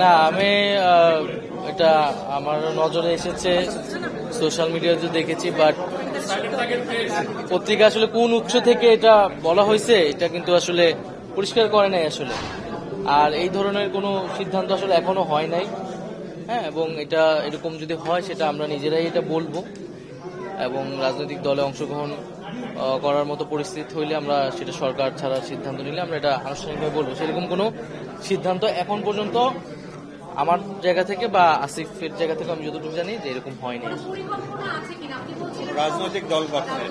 না, আমি এটা আমার নজরে এসেছে, সোশ্যাল মিডিয়াতে দেখেছি, বাট পত্রিকা আসলে কোন উৎস থেকে এটা বলা হয়েছে এটা কিন্তু আসলে পরিষ্কার করে নাই আসলে। আর এই ধরনের কোনো সিদ্ধান্ত আসলে এখনো হয় নাই। হ্যাঁ, এবং এটা এরকম যদি হয় সেটা আমরা নিজেরাই এটা বলবো, এবং রাজনৈতিক দলে অংশগ্রহণ করার মতো পরিস্থিতি হইলে আমরা সেটা সরকার ছাড়ার সিদ্ধান্ত নিলে আমরা এটা আনুষ্ঠানিকভাবে বলবো। সেরকম কোনো সিদ্ধান্ত এখন পর্যন্ত আমার জায়গা থেকে বা আসিফের জায়গা থেকে আমি যতটুকু জানি যে এরকম হয়নি। রাজনৈতিক দল গঠনের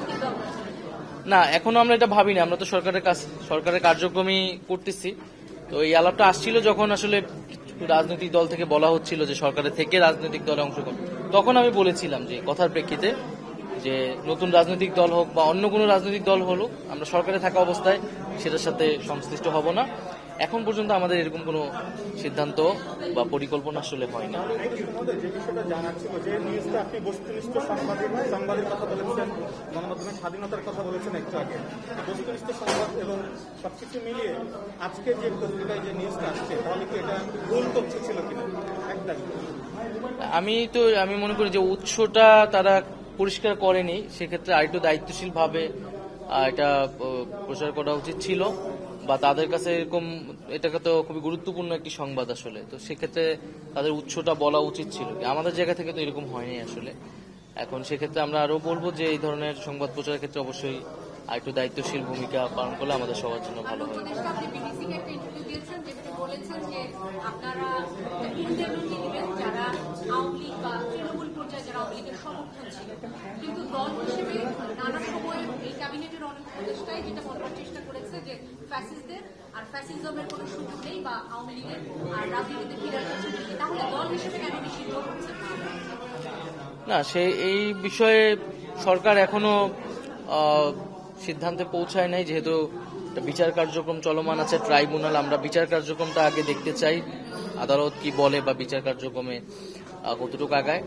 না, এখনো আমরা এটা ভাবিনি। আমরা তো সরকারের কার্যক্রমই করতেছি। তো এই আলাপটা আসছিল যখন আসলে রাজনৈতিক দল থেকে বলা হচ্ছিল যে সরকারের থেকে রাজনৈতিক দলে অংশগ্রহণ, তখন আমি বলেছিলাম যে কথার প্রেক্ষিতে যে নতুন রাজনৈতিক দল হোক বা অন্য কোনো রাজনৈতিক দল হলো, আমরা সরকারে থাকা অবস্থায় সেটার সাথে সংশ্লিষ্ট হব না। এখন পর্যন্ত আমাদের এরকম কোনো সিদ্ধান্ত বা পরিকল্পনা আসলে হয়নি। যে বিষয়টা জানার ছিল, যে নিউজটা আপনি বস্তুনিষ্ঠ সংবাদের কথা বলেছেন, গণমাধ্যমের স্বাধীনতার কথা বলেছেন একটু আগে, বস্তুনিষ্ঠ সংবাদ এবং সবকিছু মিলিয়ে আজকে যে পত্রিকায় যে নিউজটা আসছে, তাহলে কি এটা ভুল তথ্য ছিল কিনা একদম? আমি মনে করি যে উৎসটা তারা পরিষ্কার করেনি, সেক্ষেত্রে আরেকটু দায়িত্বশীল ভাবে এটা প্রচার করা উচিত ছিল, বা তাদের কাছে এরকম এটাকে তো খুবই গুরুত্বপূর্ণ একটি সংবাদ আসলে। তো সেক্ষেত্রে তাদের উৎসটা বলা উচিত ছিল। আমাদের জায়গা থেকে তো এরকম হয়নি আসলে। এখন সেক্ষেত্রে আমরা আরো বলবো যে এই ধরনের সংবাদ প্রচারের ক্ষেত্রে অবশ্যই আরেকটু দায়িত্বশীল ভূমিকা পালন করলে আমাদের সবার জন্য ভালো হয়। কিন্তু দল হিসেবে নানা সময় এই ক্যাবিনেটের অনেক উপদেষ্টাই যেটা বলবার চেষ্টা করেছে যে ফ্যাসিস্টদের আর ফ্যাসিজমের কোনো সুযোগ নেই, বা আওয়ামী লীগের আর রাজনীতিতে ফিরে আসছে। তাহলে দল হিসেবে কেন নিষিদ্ধ হচ্ছে না? এই বিষয়ে সরকার এখনো সিদ্ধান্তে পৌঁছায় নাই, যেহেতু বিচার কার্যক্রম চলমান আছে, ট্রাইব্যুনাল। আমরা বিচার কার্যক্রমটা আগে দেখতে চাই, আদালত কি বলে বা বিচার কার্যক্রমে কতটুকু আগায়।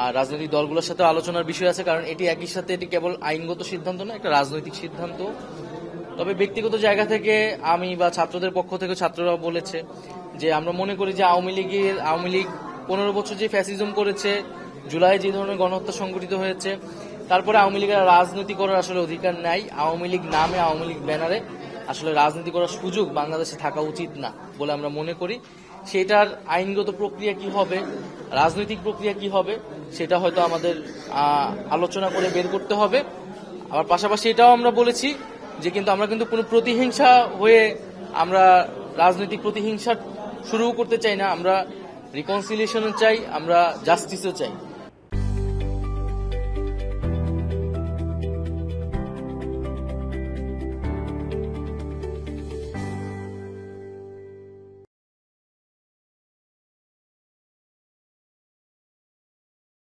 আর রাজনৈতিক দলগুলোর সাথে আলোচনার বিষয় আছে, কারণ এটি একই সাথে এটি কেবল আইনগত সিদ্ধান্ত না, একটা রাজনৈতিক সিদ্ধান্ত। তবে ব্যক্তিগত জায়গা থেকে আমি বা ছাত্রদের পক্ষ থেকে ছাত্ররাও বলেছে যে আমরা মনে করি যে আওয়ামী লীগ 15 বছর যে ফ্যাসিজম করেছে, জুলাই যে ধরনের গণহত্যা সংঘটিত হয়েছে, তারপরে আওয়ামী লীগের রাজনীতি করার আসলে অধিকার নাই। আওয়ামী লীগ নামে, আওয়ামী লীগ ব্যানারে আসলে রাজনীতি করার সুযোগ বাংলাদেশে থাকা উচিত না বলে আমরা মনে করি। সেটার আইনগত প্রক্রিয়া কি হবে, রাজনৈতিক প্রক্রিয়া কি হবে, সেটা হয়তো আমাদের আলোচনা করে বের করতে হবে। আবার পাশাপাশি এটাও আমরা বলেছি যে আমরা কিন্তু কোনো প্রতিহিংসা হয়ে আমরা রাজনৈতিক প্রতিহিংসা শুরু করতে চাই না। আমরা রিকনসিলিয়েশন চাই, আমরা জাস্টিসও চাই।